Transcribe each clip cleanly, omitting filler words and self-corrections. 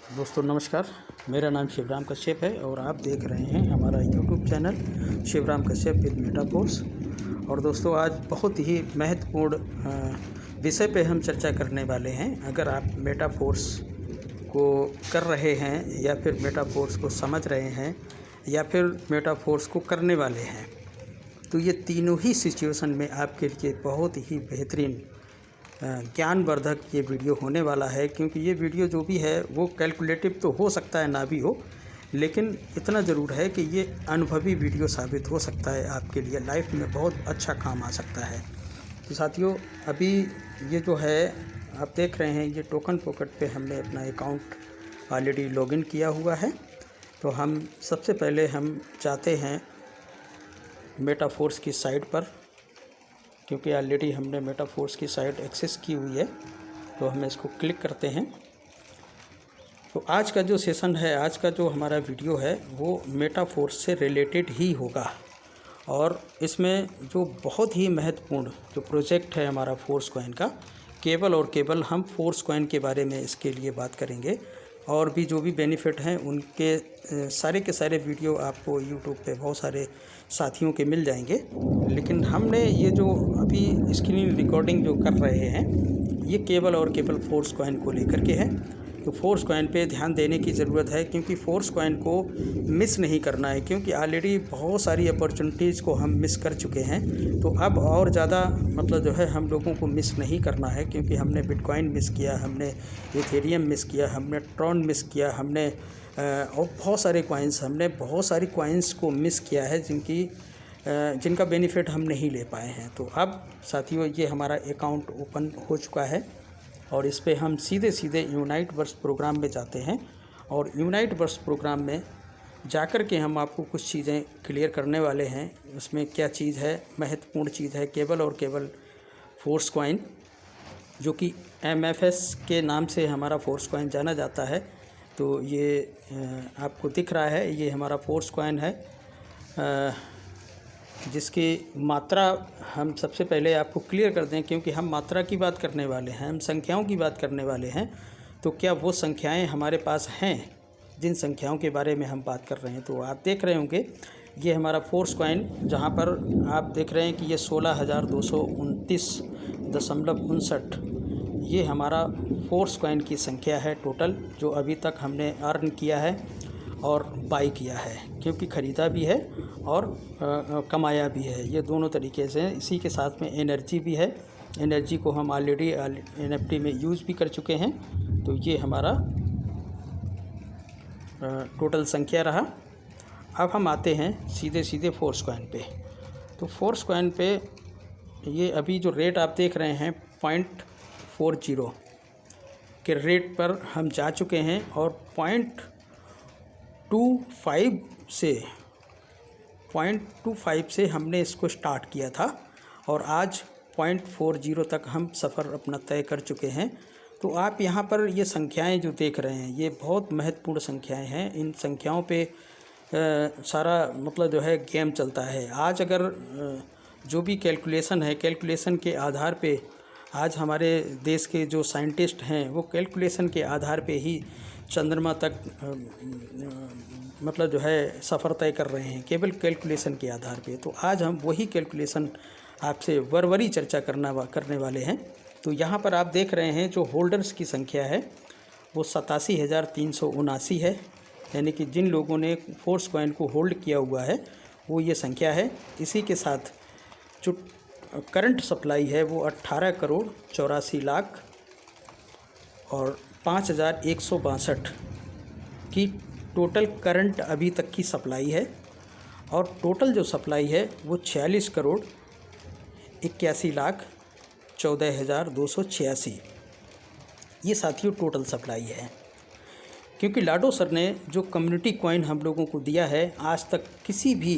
दोस्तों नमस्कार। मेरा नाम शिवराम कश्यप है और आप देख रहे हैं हमारा YouTube channel Shivram Kashyap with Metaforce. और दोस्तों आज बहुत ही महत्वपूर्ण विषय पे हम चर्चा करने वाले हैं। अगर आप मेटाफोर्स को कर रहे हैं या फिर मेटाफोर्स को समझ रहे हैं या फिर मेटाफोर्स को करने वाले हैं, तो ये तीनों ही सिचुएशन में आपके लिए बहुत ही बेहतरीन ज्ञानवर्धक ये वीडियो होने वाला है। क्योंकि ये वीडियो जो भी है वो कैलकुलेटिव तो हो सकता है, ना भी हो, लेकिन इतना ज़रूर है कि ये अनुभवी वीडियो साबित हो सकता है, आपके लिए लाइफ में बहुत अच्छा काम आ सकता है। तो साथियों, अभी ये जो है आप देख रहे हैं, ये टोकन पॉकेट पे हमने अपना अकाउंट ऑलरेडी लॉगिन किया हुआ है। तो हम सबसे पहले हम जाते हैं मेटाफोर्स की साइट पर, क्योंकि ऑलरेडी हमने मेटाफोर्स की साइट एक्सेस की हुई है। तो हम इसको क्लिक करते हैं। तो आज का जो सेशन है, आज का जो हमारा वीडियो है, वो मेटाफोर्स से रिलेटेड ही होगा। और इसमें जो बहुत ही महत्वपूर्ण जो प्रोजेक्ट है हमारा फोर्स कॉइन का, केवल और केवल हम फोर्स कॉइन के बारे में इसके लिए बात करेंगे। और भी जो भी बेनिफिट हैं उनके सारे के सारे वीडियो आपको यूट्यूब पे बहुत सारे साथियों के मिल जाएंगे। लेकिन हमने ये जो अभी स्क्रीन रिकॉर्डिंग जो कर रहे हैं, ये केवल और केवल फोर्स कॉइन को लेकर के है। तो फोर्स कॉइन पे ध्यान देने की ज़रूरत है, क्योंकि फोर्स कॉइन को मिस नहीं करना है। क्योंकि ऑलरेडी बहुत सारी अपॉर्चुनिटीज़ को हम मिस कर चुके हैं। तो अब और ज़्यादा मतलब जो है हम लोगों को मिस नहीं करना है, क्योंकि हमने बिटकॉइन मिस किया, हमने इथेरियम मिस किया, हमने ट्रॉन मिस किया, हमने और बहुत सारे कॉइन्स, हमने बहुत सारी कॉइन्स को मिस किया है जिनका बेनिफिट हम नहीं ले पाए हैं। तो अब साथियों, ये हमारा अकाउंट ओपन हो चुका है और इस पे हम सीधे सीधे यूनाइट वर्स प्रोग्राम में जाते हैं। और यूनाइट वर्स प्रोग्राम में जाकर के हम आपको कुछ चीज़ें क्लियर करने वाले हैं। उसमें क्या चीज़ है, महत्वपूर्ण चीज़ है केवल और केवल फोर्स कॉइन, जो कि MFS के नाम से हमारा फोर्स कॉइन जाना जाता है। तो ये आपको दिख रहा है, ये हमारा फोर्स कॉइन है, जिसकी मात्रा हम सबसे पहले आपको क्लियर कर दें। क्योंकि हम मात्रा की बात करने वाले हैं, हम संख्याओं की बात करने वाले हैं। तो क्या वो संख्याएं हमारे पास हैं जिन संख्याओं के बारे में हम बात कर रहे हैं? तो आप देख रहे होंगे, ये हमारा फोर्स कॉइन, जहां पर आप देख रहे हैं कि ये 16,229.59 ये हमारा फोर्स कॉइन की संख्या है टोटल, जो अभी तक हमने अर्न किया है और बाई किया है। क्योंकि ख़रीदा भी है और कमाया भी है, ये दोनों तरीके से। इसी के साथ में एनर्जी भी है, एनर्जी को हम ऑलरेडी NFT में यूज़ भी कर चुके हैं। तो ये हमारा टोटल संख्या रहा। अब हम आते हैं सीधे सीधे फोर्स कॉइन पे। तो फोर्स कॉइन पे ये अभी जो रेट आप देख रहे हैं 0.40 के रेट पर हम जा चुके हैं। और 0.25 से हमने इसको स्टार्ट किया था और आज 0.40 तक हम सफ़र अपना तय कर चुके हैं। तो आप यहाँ पर ये संख्याएं जो देख रहे हैं, ये बहुत महत्वपूर्ण संख्याएं हैं। इन संख्याओं पे सारा मतलब जो है गेम चलता है। आज अगर जो भी कैलकुलेशन है, कैलकुलेशन के आधार पे आज हमारे देश के जो साइंटिस्ट हैं, वो कैलकुलेशन के आधार पे ही चंद्रमा तक मतलब जो है सफ़र तय कर रहे हैं, केवल कैलकुलेशन के आधार पे। तो आज हम वही कैलकुलेशन आपसे वरवरी चर्चा करने वाले हैं। तो यहाँ पर आप देख रहे हैं जो होल्डर्स की संख्या है वो 87,379 है। यानी कि जिन लोगों ने फोर्स कॉइन को होल्ड किया हुआ है वो ये संख्या है। इसी के साथ जो करंट सप्लाई है वो 18,84,00,000 और 5,162 की टोटल करंट अभी तक की सप्लाई है। और टोटल जो सप्लाई है वो 46,81,14,286 ये साथियों टोटल सप्लाई है। क्योंकि लाडो सर ने जो कम्युनिटी कॉइन हम लोगों को दिया है, आज तक किसी भी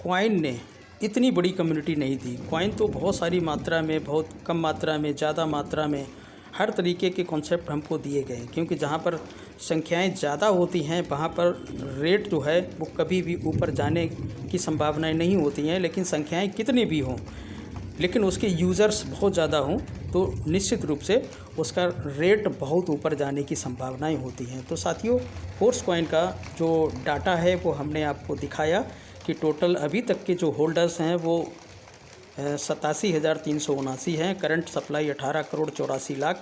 कॉइन ने इतनी बड़ी कम्युनिटी नहीं दी। कॉइन तो बहुत सारी मात्रा में, बहुत कम मात्रा में, ज़्यादा मात्रा में, हर तरीके के कॉन्सेप्ट हमको दिए गए। क्योंकि जहाँ पर संख्याएं ज़्यादा होती हैं वहाँ पर रेट जो है वो कभी भी ऊपर जाने की संभावनाएं नहीं होती हैं। लेकिन संख्याएं कितनी भी हों, लेकिन उसके यूज़र्स बहुत ज़्यादा हों, तो निश्चित रूप से उसका रेट बहुत ऊपर जाने की संभावनाएं होती हैं। तो साथियों, फोर्स कॉइन का जो डाटा है वो हमने आपको दिखाया कि टोटल अभी तक के जो होल्डर्स हैं वो 87,379 हैं। करंट सप्लाई 18,84,00,000,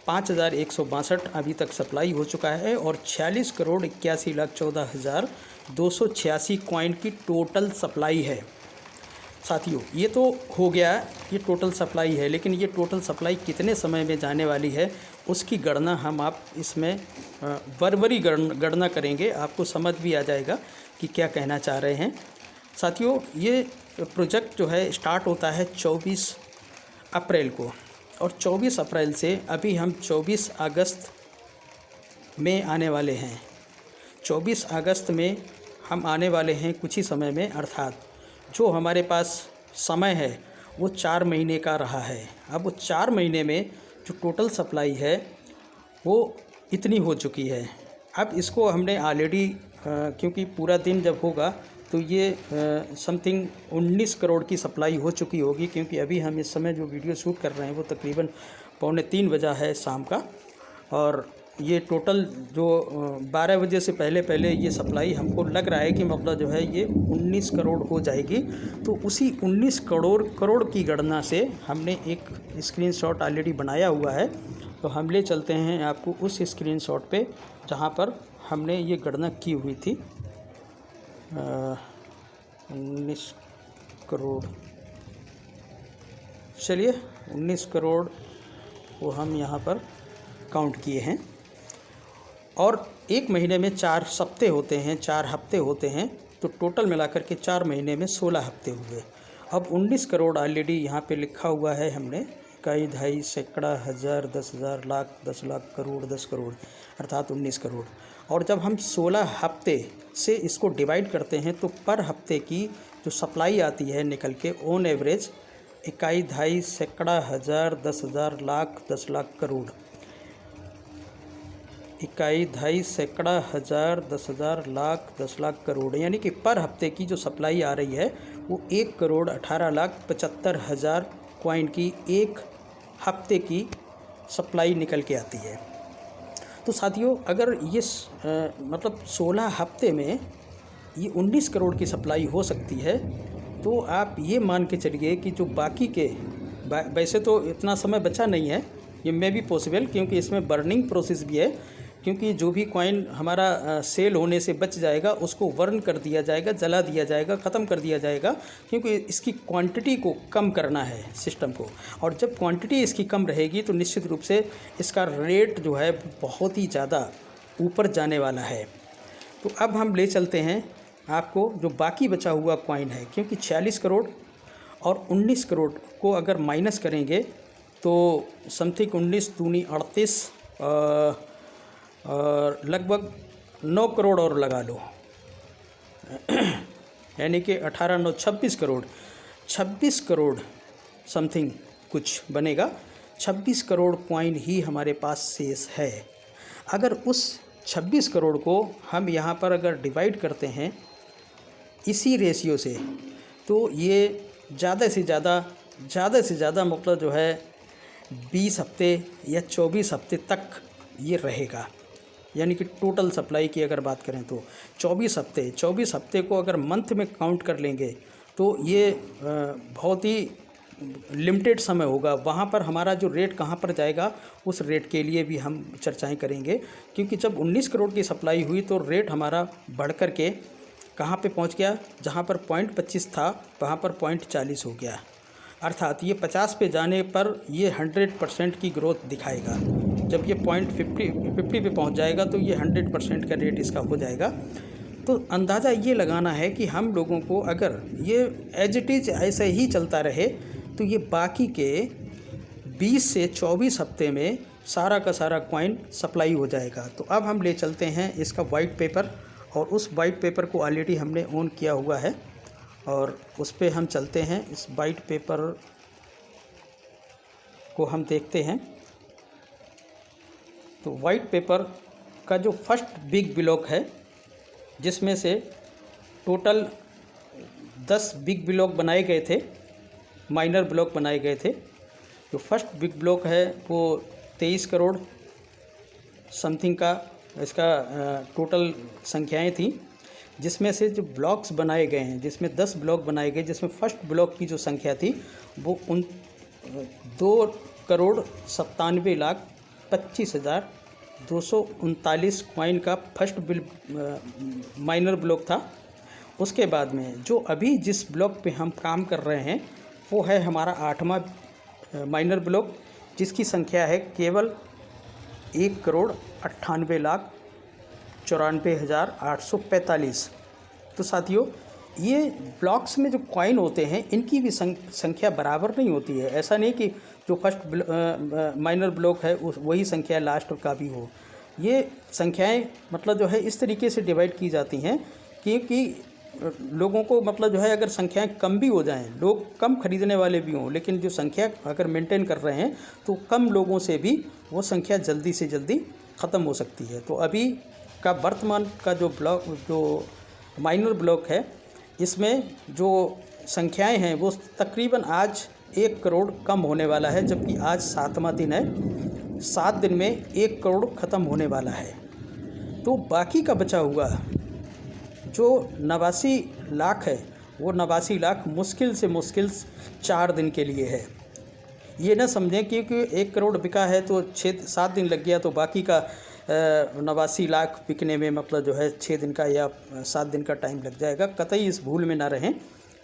5,162 अभी तक सप्लाई हो चुका है और 46,81,14,286 कॉइन की टोटल सप्लाई है। साथियों, ये तो हो गया, ये टोटल सप्लाई है, लेकिन ये टोटल सप्लाई कितने समय में जाने वाली है उसकी गणना हम आप इसमें बराबरी गणना करेंगे, आपको समझ भी आ जाएगा कि क्या कहना चाह रहे हैं। साथियों, ये प्रोजेक्ट जो है स्टार्ट होता है 24 अप्रैल को और 24 अप्रैल से अभी हम 24 अगस्त में आने वाले हैं। 24 अगस्त में हम आने वाले हैं कुछ ही समय में, अर्थात जो हमारे पास समय है वो 4 महीने का रहा है। अब वो 4 महीने में जो टोटल सप्लाई है वो इतनी हो चुकी है। अब इसको हमने ऑलरेडी क्योंकि पूरा दिन जब होगा तो ये समथिंग 19 करोड़ की सप्लाई हो चुकी होगी, क्योंकि अभी हम इस समय जो वीडियो शूट कर रहे हैं वो तकरीबन 2:45 बजा है शाम का, और ये टोटल जो 12 बजे से पहले ये सप्लाई हमको लग रहा है कि मतलब जो है ये 19 करोड़ हो जाएगी। तो उसी 19 करोड़ की गणना से हमने एक स्क्रीनशॉट ऑलरेडी बनाया हुआ है, तो हम ले चलते हैं आपको उस स्क्रीनशॉट पे जहाँ पर हमने ये गणना की हुई थी। 19 करोड़, चलिए 19 करोड़ वो हम यहाँ पर काउंट किए हैं, और एक महीने में 4 हफ्ते होते हैं, 4 हफ्ते होते हैं, तो टोटल मिलाकर के 4 महीने में 16 हफ्ते हुए। अब 19 करोड़ ऑलरेडी यहाँ पे लिखा हुआ है हमने, इकाई, दहाई, सैकड़ा, हज़ार, 10,000, लाख, 10 लाख, करोड़, 10 करोड़, अर्थात 19 करोड़। और जब हम 16 हफ्ते से इसको डिवाइड करते हैं तो पर हफ्ते की जो सप्लाई आती है निकल के ऑन एवरेज, इकाई, दहाई, सैकड़ा, हज़ार, 10,000, लाख, 10 लाख, करोड़, इकाई, दहाई, सैकड़ा, हज़ार, 10,000, लाख, 10 लाख, करोड़, यानी कि पर हफ्ते की जो सप्लाई आ रही है वो 1,18,75,000 कॉइन की एक हफ्ते की सप्लाई निकल के आती है। तो साथियों, अगर ये मतलब 16 हफ्ते में ये 19 करोड़ की सप्लाई हो सकती है, तो आप ये मान के चलिए कि जो बाकी के वैसे तो इतना समय बचा नहीं है, ये मे भी पॉसिबल, क्योंकि इसमें बर्निंग प्रोसेस भी है, क्योंकि जो भी कॉइन हमारा सेल होने से बच जाएगा उसको बर्न कर दिया जाएगा, जला दिया जाएगा, ख़त्म कर दिया जाएगा, क्योंकि इसकी क्वांटिटी को कम करना है सिस्टम को। और जब क्वांटिटी इसकी कम रहेगी तो निश्चित रूप से इसका रेट जो है बहुत ही ज़्यादा ऊपर जाने वाला है। तो अब हम ले चलते हैं आपको जो बाकी बचा हुआ कॉइन है, क्योंकि 46 करोड़ और 19 करोड़ को अगर माइनस करेंगे तो समथिंग 19 दूनी 38 और लगभग 9 करोड़ और लगा लो, यानी कि 18 9 26 करोड़, 26 करोड़ समथिंग कुछ बनेगा। 26 करोड़ कॉइन ही हमारे पास शेष है। अगर उस 26 करोड़ को हम यहाँ पर अगर डिवाइड करते हैं इसी रेशियो से, तो ये ज़्यादा से ज़्यादा मतलब जो है 20 हफ्ते या 24 हफ्ते तक ये रहेगा। यानी कि टोटल सप्लाई की अगर बात करें तो 24 हफ्ते को अगर मंथ में काउंट कर लेंगे तो ये बहुत ही लिमिटेड समय होगा। वहाँ पर हमारा जो रेट कहाँ पर जाएगा उस रेट के लिए भी हम चर्चाएं करेंगे, क्योंकि जब 19 करोड़ की सप्लाई हुई तो रेट हमारा बढ़ कर के कहाँ पे पहुँच गया, जहाँ पर 0.25 था वहाँ पर 0.40 हो गया, अर्थात ये 50 पे जाने पर ये 100% की ग्रोथ दिखाएगा। जब ये 0.50 पे पहुंच जाएगा तो ये 100% का रेट इसका हो जाएगा। तो अंदाज़ा ये लगाना है कि हम लोगों को अगर ये एज इट इज़ ऐसे ही चलता रहे तो ये बाकी के 20 से 24 हफ्ते में सारा का सारा कॉइन सप्लाई हो जाएगा। तो अब हम ले चलते हैं इसका वाइट पेपर, और उस वाइट पेपर को ऑलरेडी हमने ऑन किया हुआ है और उस पर हम चलते हैं। इस वाइट पेपर को हम देखते हैं। तो वाइट पेपर का जो फर्स्ट बिग ब्लॉक है, जिसमें से टोटल 10 बिग ब्लॉक बनाए गए थे, माइनर ब्लॉक बनाए गए थे। जो फर्स्ट बिग ब्लॉक है वो 23 करोड़ समथिंग का इसका टोटल संख्याएं थी, जिसमें से जो ब्लॉक्स बनाए गए हैं, जिसमें 10 ब्लॉक बनाए गए, जिसमें फर्स्ट ब्लॉक की जो संख्या थी वो 2,27,25,239 कॉइन का फर्स्ट माइनर ब्लॉक था। उसके बाद में जो अभी जिस ब्लॉक पे हम काम कर रहे हैं वो है हमारा 8वां माइनर ब्लॉक, जिसकी संख्या है केवल 1,98,94,845। तो साथियों, ये ब्लॉक्स में जो कॉइन होते हैं इनकी भी संख्या बराबर नहीं होती है। ऐसा नहीं कि जो फर्स्ट माइनर ब्लॉक है वही संख्या लास्ट का भी हो। ये संख्याएं मतलब जो है इस तरीके से डिवाइड की जाती हैं क्योंकि लोगों को मतलब जो है अगर संख्याएं कम भी हो जाएं, लोग कम खरीदने वाले भी हों, लेकिन जो संख्या अगर मेंटेन कर रहे हैं तो कम लोगों से भी वो संख्या जल्दी से जल्दी ख़त्म हो सकती है। तो अभी का वर्तमान का जो माइनर ब्लॉक है, इसमें जो संख्याएं हैं वो तकरीबन आज 1 करोड़ कम होने वाला है, जबकि आज 7वां दिन है। 7 दिन में 1 करोड़ ख़त्म होने वाला है। तो बाकी का बचा हुआ जो 89 लाख है वो 89 लाख मुश्किल से मुश्किल 4 दिन के लिए है। ये ना समझें क्योंकि 1 करोड़ बिका है तो 7 दिन लग गया तो बाकी का 89 लाख बिकने में मतलब जो है 6 दिन का या 7 दिन का टाइम लग जाएगा। कतई इस भूल में ना रहें,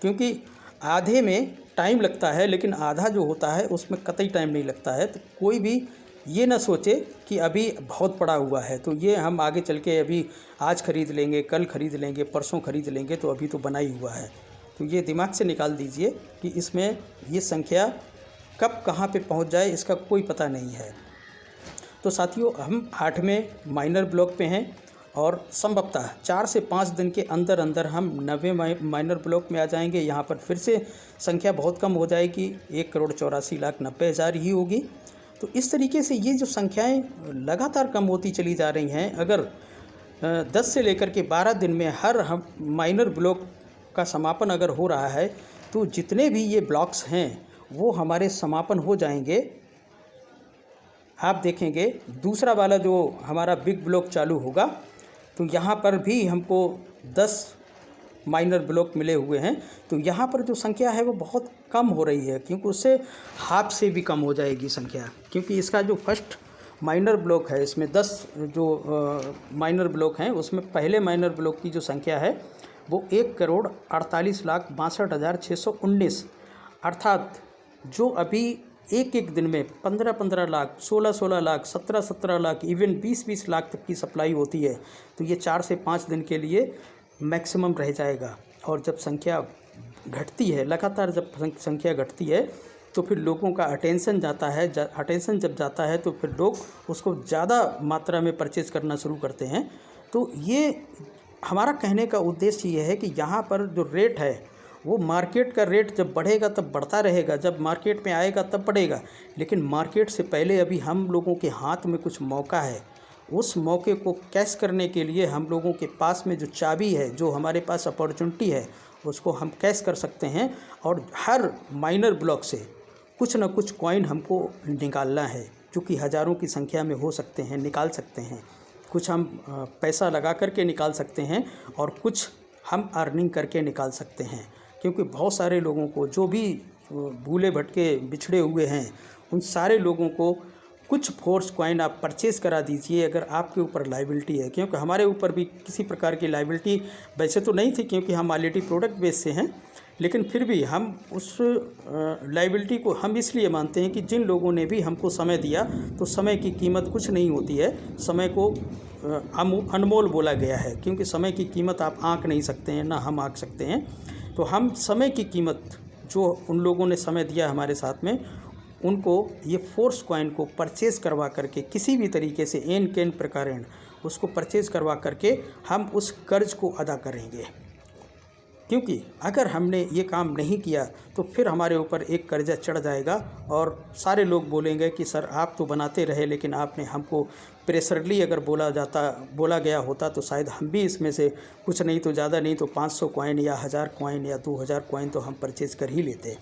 क्योंकि आधे में टाइम लगता है लेकिन आधा जो होता है उसमें कतई टाइम नहीं लगता है। तो कोई भी ये ना सोचे कि अभी बहुत पड़ा हुआ है तो ये हम आगे चल के अभी आज ख़रीद लेंगे, कल ख़रीद लेंगे, परसों ख़रीद लेंगे, तो अभी तो बना ही हुआ है। तो ये दिमाग से निकाल दीजिए कि इसमें ये संख्या कब कहाँ पे पहुंच जाए इसका कोई पता नहीं है। तो साथियों, हम 8वें माइनर ब्लॉक पे हैं और संभवतः 4 से 5 दिन के अंदर अंदर हम 9वें माइनर ब्लॉक में आ जाएंगे। यहाँ पर फिर से संख्या बहुत कम हो जाएगी, 1,84,90,000 ही होगी। तो इस तरीके से ये जो संख्याएं लगातार कम होती चली जा रही हैं। अगर 10 से लेकर के 12 दिन में हर माइनर ब्लॉक का समापन अगर हो रहा है तो जितने भी ये ब्लॉक्स हैं वो हमारे समापन हो जाएंगे। आप देखेंगे दूसरा वाला जो हमारा बिग ब्लॉक चालू होगा तो यहाँ पर भी हमको 10 माइनर ब्लॉक मिले हुए हैं। तो यहाँ पर जो संख्या है वो बहुत कम हो रही है, क्योंकि उससे हाफ से भी कम हो जाएगी संख्या, क्योंकि इसका जो फर्स्ट माइनर ब्लॉक है इसमें 10 जो माइनर ब्लॉक हैं उसमें पहले माइनर ब्लॉक की जो संख्या है वो 1,48,62,619, अर्थात जो अभी एक दिन में 15-15 लाख, 16-16 लाख, 17-17 लाख, इवन 20-20 लाख तक की सप्लाई होती है। तो ये 4 से 5 दिन के लिए मैक्सिमम रह जाएगा। और जब संख्या घटती है, लगातार जब संख्या घटती है तो फिर लोगों का अटेंशन जाता है। अटेंशन जब जाता है तो फिर लोग उसको ज़्यादा मात्रा में परचेज़ करना शुरू करते हैं। तो ये हमारा कहने का उद्देश्य ये है कि यहाँ पर जो रेट है वो मार्केट का रेट जब बढ़ेगा तब बढ़ता रहेगा, जब मार्केट में आएगा तब बढ़ेगा। लेकिन मार्केट से पहले अभी हम लोगों के हाथ में कुछ मौका है। उस मौके को कैश करने के लिए हम लोगों के पास में जो चाबी है, जो हमारे पास अपॉर्चुनिटी है, उसको हम कैश कर सकते हैं। और हर माइनर ब्लॉक से कुछ ना कुछ कॉइन हमको निकालना है, जो कि हज़ारों की संख्या में हो सकते हैं, निकाल सकते हैं। कुछ हम पैसा लगा करके निकाल सकते हैं और कुछ हम अर्निंग करके निकाल सकते हैं। क्योंकि बहुत सारे लोगों को जो भी भूले भटके बिछड़े हुए हैं उन सारे लोगों को कुछ फोर्स कॉइन आप परचेज़ करा दीजिए अगर आपके ऊपर लाइबिलिटी है। क्योंकि हमारे ऊपर भी किसी प्रकार की लाइबिलिटी वैसे तो नहीं थी, क्योंकि हम ऑलरेडी प्रोडक्ट बेस से हैं, लेकिन फिर भी हम उस लाइबिलिटी को हम इसलिए मानते हैं कि जिन लोगों ने भी हमको समय दिया, तो समय की कीमत कुछ नहीं होती है। समय को अनमोल बोला गया है, क्योंकि समय की कीमत आप आंक नहीं सकते हैं, ना हम आंक सकते हैं। तो हम समय की कीमत जो उन लोगों ने समय दिया हमारे साथ में, उनको ये फोर्स कॉइन को परचेज़ करवा करके किसी भी तरीके से एन केन प्रकारेण उसको परचेज़ करवा करके हम उस कर्ज को अदा करेंगे। क्योंकि अगर हमने ये काम नहीं किया तो फिर हमारे ऊपर एक कर्जा चढ़ जाएगा और सारे लोग बोलेंगे कि सर आप तो बनाते रहे, लेकिन आपने हमको प्रेशरली अगर बोला गया होता तो शायद हम भी इसमें से कुछ नहीं तो ज़्यादा नहीं तो 500 कॉइन या 1000 कॉइन या 2000 कॉइन तो हम परचेज़ कर ही लेते।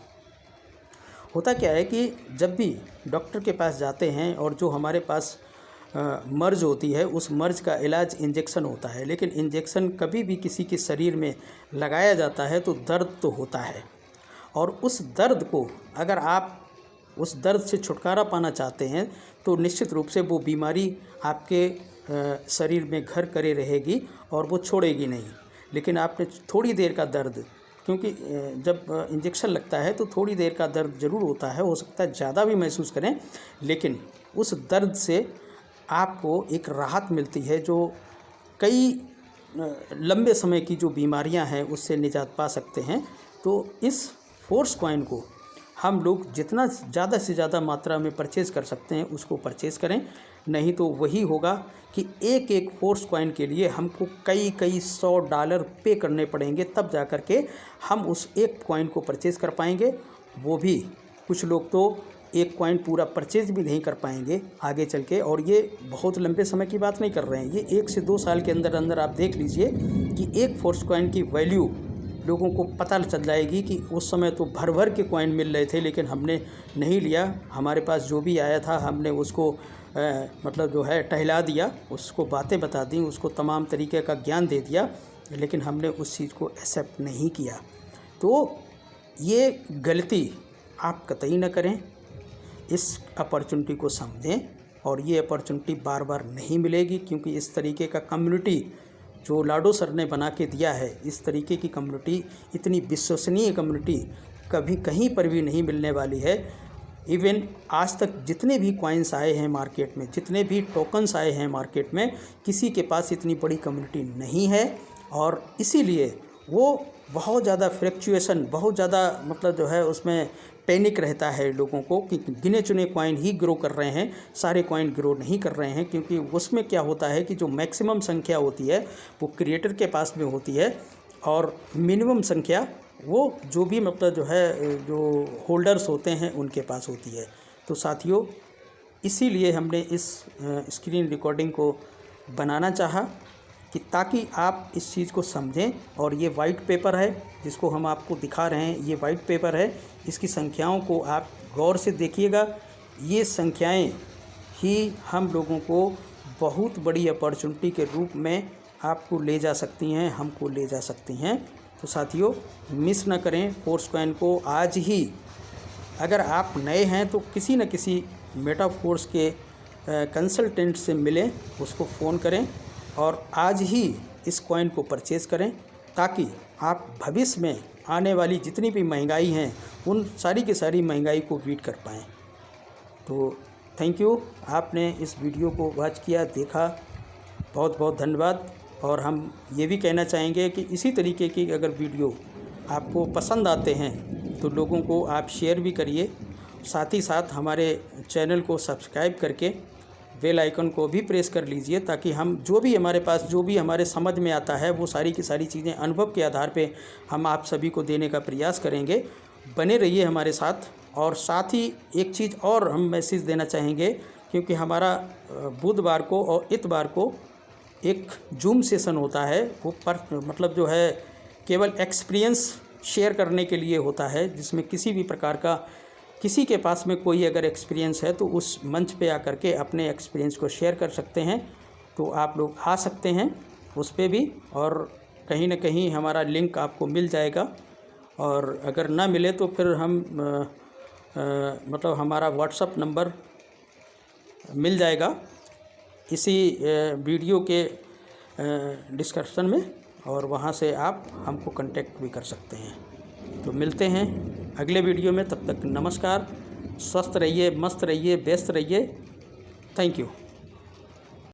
होता क्या है कि जब भी डॉक्टर के पास जाते हैं और जो हमारे पास मर्ज होती है, उस मर्ज का इलाज इंजेक्शन होता है, लेकिन इंजेक्शन कभी भी किसी के शरीर में लगाया जाता है तो दर्द तो होता है, और उस दर्द को अगर आप उस दर्द से छुटकारा पाना चाहते हैं तो निश्चित रूप से वो बीमारी आपके शरीर में घर करे रहेगी और वो छोड़ेगी नहीं। लेकिन आपने थोड़ी देर का दर्द, क्योंकि जब इंजेक्शन लगता है तो थोड़ी देर का दर्द ज़रूर होता है, हो सकता है ज़्यादा भी महसूस करें, लेकिन उस दर्द से आपको एक राहत मिलती है जो कई लंबे समय की जो बीमारियां हैं उससे निजात पा सकते हैं। तो इस फोर्स कॉइन को हम लोग जितना ज़्यादा से ज़्यादा मात्रा में परचेज़ कर सकते हैं उसको परचेज़ करें, नहीं तो वही होगा कि एक एक फोर्स कॉइन के लिए हमको कई $100 पे करने पड़ेंगे, तब जा कर के हम उस एक कॉइन को परचेज़ कर पाएंगे। वो भी कुछ लोग तो एक कॉइन पूरा परचेज भी नहीं कर पाएंगे आगे चल के, और ये बहुत लंबे समय की बात नहीं कर रहे हैं, ये 1 से 2 साल के अंदर अंदर आप देख लीजिए कि एक फोर्स कॉइन की वैल्यू लोगों को पता चल जाएगी कि उस समय तो भर भर के कॉइन मिल रहे थे लेकिन हमने नहीं लिया, हमारे पास जो भी आया था हमने उसको मतलब जो है टहला दिया, उसको बातें बता दी, उसको तमाम तरीके का ज्ञान दे दिया, लेकिन हमने उस चीज़ को एक्सेप्ट नहीं किया। तो ये गलती आप कतई न करें, इस अपॉर्चुनिटी को समझें, और ये अपॉर्चुनिटी बार बार नहीं मिलेगी, क्योंकि इस तरीके का कम्युनिटी जो लाडो सर ने बना के दिया है, इस तरीके की कम्युनिटी, इतनी विश्वसनीय कम्युनिटी कभी कहीं पर भी नहीं मिलने वाली है। इवन आज तक जितने भी कॉइन्स आए हैं मार्केट में, जितने भी टोकन्स आए हैं मार्केट में, किसी के पास इतनी बड़ी कम्युनिटी नहीं है, और इसीलिए वो बहुत ज़्यादा फ्लक्चुएशन, बहुत ज़्यादा मतलब जो है उसमें पैनिक रहता है लोगों को कि गिने चुने कॉइन ही ग्रो कर रहे हैं, सारे कॉइन ग्रो नहीं कर रहे हैं, क्योंकि उसमें क्या होता है कि जो मैक्सिमम संख्या होती है वो क्रिएटर के पास में होती है, और मिनिमम संख्या वो जो भी मतलब जो है जो होल्डर्स होते हैं उनके पास होती है। तो साथियों, इसीलिए हमने इस स्क्रीन रिकॉर्डिंग को बनाना चाहा कि ताकि आप इस चीज़ को समझें। और ये वाइट पेपर है जिसको हम आपको दिखा रहे हैं, ये वाइट पेपर है, इसकी संख्याओं को आप गौर से देखिएगा। ये संख्याएं ही हम लोगों को बहुत बड़ी अपॉर्चुनिटी के रूप में आपको ले जा सकती हैं, हमको ले जा सकती हैं। तो साथियों, मिस ना करें फोर्स कॉइन को आज ही। अगर आप नए हैं तो किसी न किसी मेटाफोर्स के कंसल्टेंट से मिलें, उसको फ़ोन करें और आज ही इस कॉइन को परचेज़ करें, ताकि आप भविष्य में आने वाली जितनी भी महंगाई हैं उन सारी की सारी महंगाई को बीट कर पाएँ। तो थैंक यू, आपने इस वीडियो को वॉच किया, देखा, बहुत बहुत धन्यवाद। और हम ये भी कहना चाहेंगे कि इसी तरीके की अगर वीडियो आपको पसंद आते हैं तो लोगों को आप शेयर भी करिए, साथ ही साथ हमारे चैनल को सब्सक्राइब करके बेल आइकन को भी प्रेस कर लीजिए, ताकि हम जो भी हमारे पास जो भी हमारे समझ में आता है वो सारी की सारी चीज़ें अनुभव के आधार पे हम आप सभी को देने का प्रयास करेंगे। बने रहिए हमारे साथ। और साथ ही एक चीज़ और हम मैसेज देना चाहेंगे, क्योंकि हमारा बुधवार को और इतवार को एक जूम सेशन होता है, वो पर मतलब जो है केवल एक्सपीरियंस शेयर करने के लिए होता है, जिसमें किसी भी प्रकार का किसी के पास में कोई अगर एक्सपीरियंस है तो उस मंच पे आकर के अपने एक्सपीरियंस को शेयर कर सकते हैं। तो आप लोग आ सकते हैं उस पे भी, और कहीं ना कहीं हमारा लिंक आपको मिल जाएगा। और अगर ना मिले तो फिर हम मतलब हमारा व्हाट्सअप नंबर मिल जाएगा इसी वीडियो के डिस्क्रिप्शन में, और वहाँ से आप हमको कांटेक्ट भी कर सकते हैं। तो मिलते हैं अगले वीडियो में, तब तक नमस्कार, स्वस्थ रहिए, मस्त रहिए, व्यस्त रहिए। Thank you.